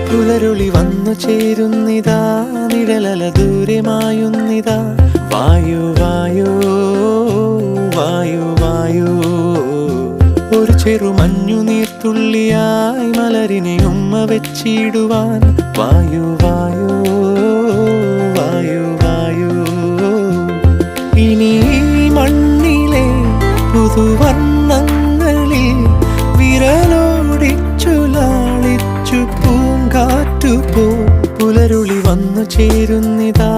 പുലരുളി വന്നു ചേരുന്നിതാ, നിഴലല ദൂരെ മായുന്നിതാ. വായു വായു വായു വായു, ഒരു ചെറു മഞ്ഞു നീർത്തുള്ളിയായി മലരിനെ ഉമ്മ വെച്ചിടുവാൻ. വായു വായു വായു വായു, ഇനി മണ്ണിലെ പുതുവർണ്ണങ്ങളിൽ വിരലോടിച്ചു ലാളിച്ചു പൂങ്കാറ്റുപോ. പുലരുളി വന്നു ചേരുന്നിതാ,